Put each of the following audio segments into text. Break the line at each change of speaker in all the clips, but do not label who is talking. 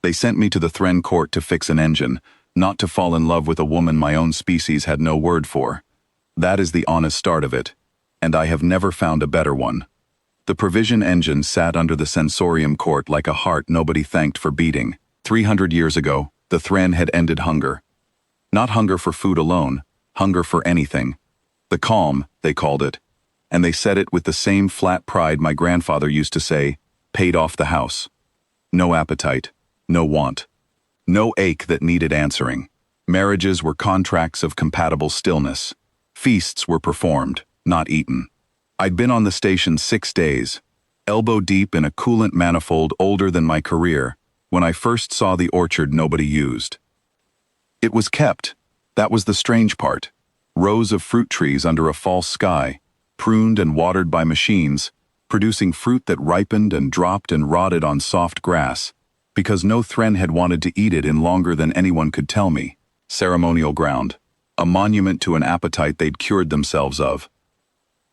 They sent me to the Thren court to fix an engine, not to fall in love with a woman my own species had no word for. That is the honest start of it, and I have never found a better one. The provision engine sat under the sensorium court like a heart nobody thanked for beating. 300 years ago, the Thren had ended hunger. Not hunger for food alone, hunger for anything. The calm, they called it, and they said it with the same flat pride my grandfather used to say, paid off the house. No appetite, no want, no ache that needed answering. Marriages were contracts of compatible stillness. Feasts were performed, not eaten. I'd been on the station 6 days, elbow deep in a coolant manifold older than my career, when I first saw the orchard nobody used. It was kept. That was the strange part. Rows of fruit trees under a false sky, pruned and watered by machines, producing fruit that ripened and dropped and rotted on soft grass, because no Thren had wanted to eat it in longer than anyone could tell me. Ceremonial ground. A monument to an appetite they'd cured themselves of.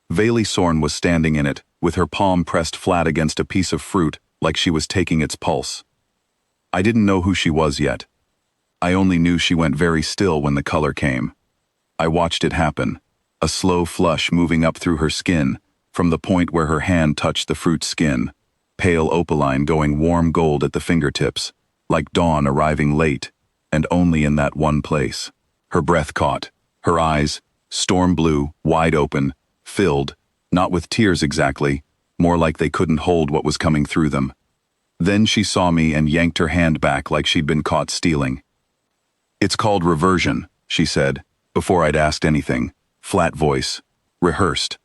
Veli Sorn was standing in it, with her palm pressed flat against a piece of fruit, like she was taking its pulse. I didn't know who she was yet. I only knew she went very still when the color came. I watched it happen, a slow flush moving up through her skin, from the point where her hand touched the fruit's skin, pale opaline going warm gold at the fingertips, like dawn arriving late, and only in that one place. Her breath caught, her eyes, storm blue, wide open, filled, not with tears exactly, more like they couldn't hold what was coming through them. Then she saw me and yanked her hand back like she'd been caught stealing. "It's called reversion," she said, before I'd asked anything, flat voice, rehearsed.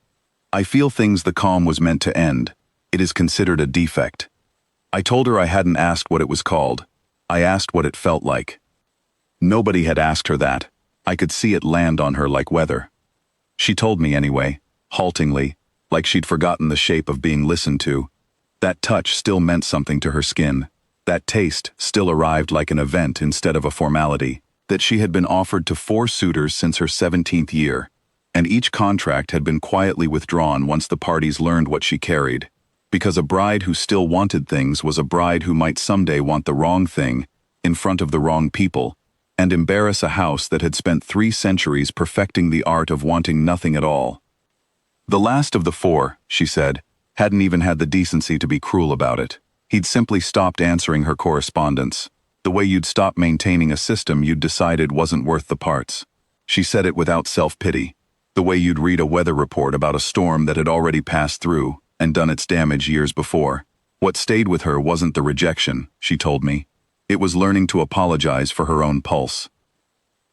"I feel things the calm was meant to end. It is considered a defect." I told her I hadn't asked what it was called. I asked what it felt like. Nobody had asked her that. I could see it land on her like weather. She told me anyway, haltingly, like she'd forgotten the shape of being listened to. That touch still meant something to her skin. That taste still arrived like an event instead of a formality. That she had been offered to 4 suitors since her 17th year, and each contract had been quietly withdrawn once the parties learned what she carried. Because a bride who still wanted things was a bride who might someday want the wrong thing, in front of the wrong people, and embarrass a house that had spent 3 centuries perfecting the art of wanting nothing at all. The last of the 4, she said, hadn't even had the decency to be cruel about it. He'd simply stopped answering her correspondence, the way you'd stop maintaining a system you'd decided wasn't worth the parts. She said it without self-pity, the way you'd read a weather report about a storm that had already passed through and done its damage years before. What stayed with her wasn't the rejection, she told me. It was learning to apologize for her own pulse.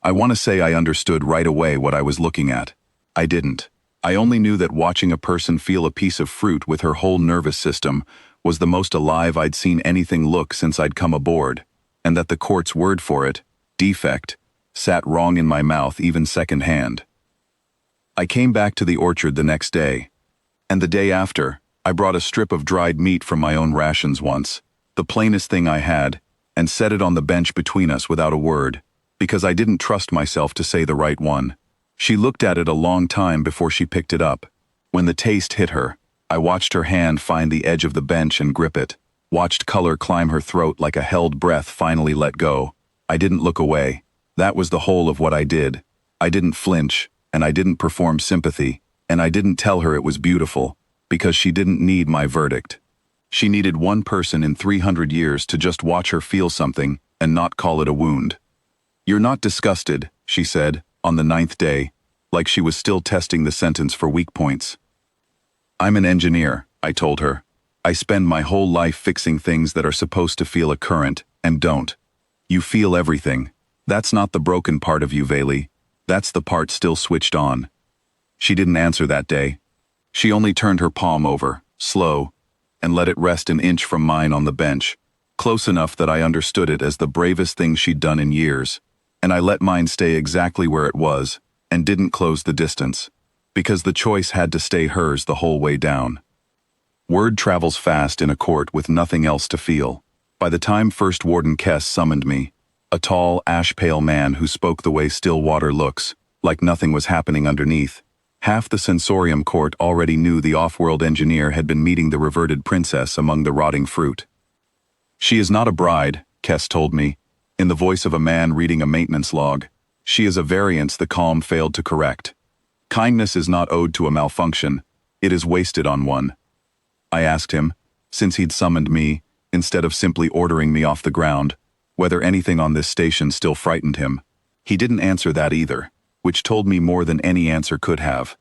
I want to say I understood right away what I was looking at. I didn't. I only knew that watching a person feel a piece of fruit with her whole nervous system was the most alive I'd seen anything look since I'd come aboard, and that the court's word for it, defect, sat wrong in my mouth even secondhand. I came back to the orchard the next day, and the day after, I brought a strip of dried meat from my own rations once, the plainest thing I had, and set it on the bench between us without a word, because I didn't trust myself to say the right one. She looked at it a long time before she picked it up. When the taste hit her, I watched her hand find the edge of the bench and grip it, watched color climb her throat like a held breath finally let go. I didn't look away. That was the whole of what I did. I didn't flinch, and I didn't perform sympathy, and I didn't tell her it was beautiful, because she didn't need my verdict. She needed one person in 300 years to just watch her feel something and not call it a wound. "You're not disgusted," she said, on the 9th day, like she was still testing the sentence for weak points. "I'm an engineer," I told her. "I spend my whole life fixing things that are supposed to feel a current, and don't. You feel everything. That's not the broken part of you, Veli. That's the part still switched on." She didn't answer that day. She only turned her palm over, slow, and let it rest an inch from mine on the bench, close enough that I understood it as the bravest thing she'd done in years, and I let mine stay exactly where it was, and didn't close the distance, because the choice had to stay hers the whole way down. Word travels fast in a court with nothing else to feel. By the time First Warden Kess summoned me, a tall, ash-pale man who spoke the way still water looks, like nothing was happening underneath, half the sensorium court already knew the off-world engineer had been meeting the reverted princess among the rotting fruit. "She is not a bride," Kess told me, in the voice of a man reading a maintenance log. She is a variance the calm failed to correct. Kindness is not owed to a malfunction, it is wasted on one. I asked him, since he'd summoned me, instead of simply ordering me off the ground, whether anything on this station still frightened him. He didn't answer that either, which told me more than any answer could have.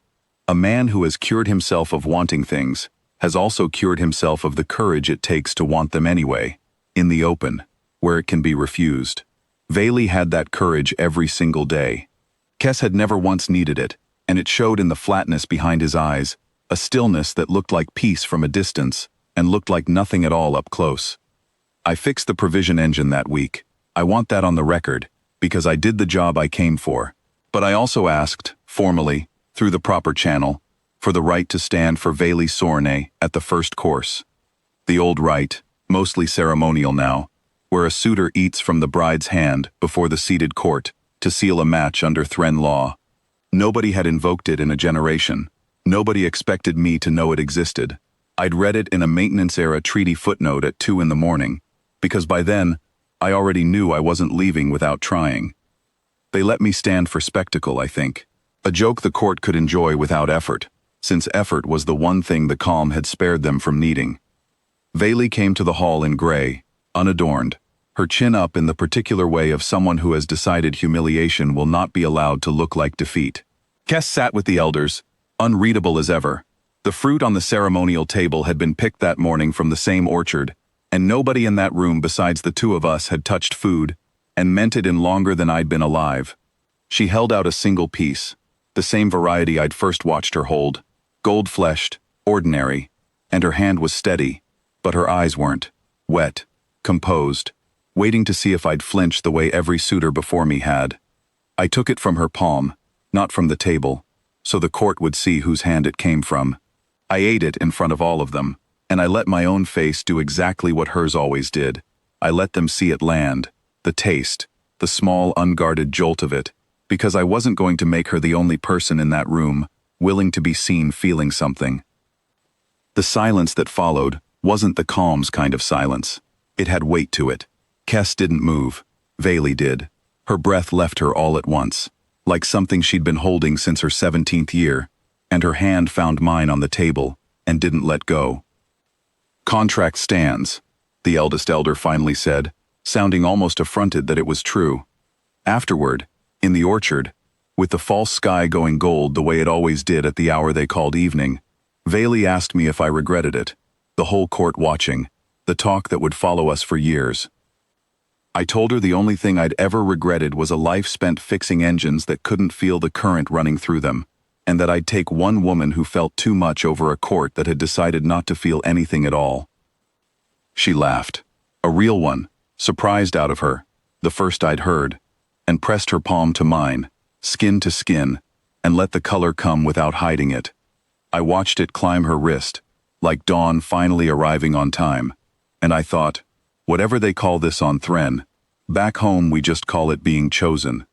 A man who has cured himself of wanting things has also cured himself of the courage it takes to want them anyway, in the open, where it can be refused. Veli had that courage every single day. Kess had never once needed it, and it showed in the flatness behind his eyes, a stillness that looked like peace from a distance and looked like nothing at all up close. I fixed the provision engine that week. I want that on the record, because I did the job I came for. But I also asked, formally, through the proper channel, for the right to stand for Veli Sorne at the first course. The old rite, mostly ceremonial now, where a suitor eats from the bride's hand before the seated court to seal a match under Thren law. Nobody had invoked it in a generation. Nobody expected me to know it existed. I'd read it in a maintenance-era treaty footnote at 2 a.m, because by then, I already knew I wasn't leaving without trying. They let me stand for spectacle, I think. A joke the court could enjoy without effort, since effort was the one thing the calm had spared them from needing. Veli came to the hall in gray, unadorned, her chin up in the particular way of someone who has decided humiliation will not be allowed to look like defeat. Kess sat with the elders, unreadable as ever. The fruit on the ceremonial table had been picked that morning from the same orchard, and nobody in that room besides the two of us had touched food, and meant it in longer than I'd been alive. She held out a single piece, the same variety I'd first watched her hold, gold-fleshed, ordinary, and her hand was steady, but her eyes weren't, wet, composed, waiting to see if I'd flinch the way every suitor before me had. I took it from her palm, not from the table, so the court would see whose hand it came from. I ate it in front of all of them, and I let my own face do exactly what hers always did. I let them see it land, the taste, the small unguarded jolt of it, because I wasn't going to make her the only person in that room, willing to be seen feeling something. The silence that followed wasn't the calm's kind of silence. It had weight to it. Kess didn't move. Veli did. Her breath left her all at once, like something she'd been holding since her 17th year, and her hand found mine on the table and didn't let go. Contract stands, the eldest elder finally said, sounding almost affronted that it was true. Afterward, in the orchard, with the false sky going gold the way it always did at the hour they called evening, Veli asked me if I regretted it, the whole court watching, the talk that would follow us for years. I told her the only thing I'd ever regretted was a life spent fixing engines that couldn't feel the current running through them, and that I'd take one woman who felt too much over a court that had decided not to feel anything at all. She laughed, a real one, surprised out of her, the first I'd heard, and pressed her palm to mine, skin to skin, and let the color come without hiding it. I watched it climb her wrist, like dawn finally arriving on time, and I thought, whatever they call this on Thren, back home we just call it being chosen.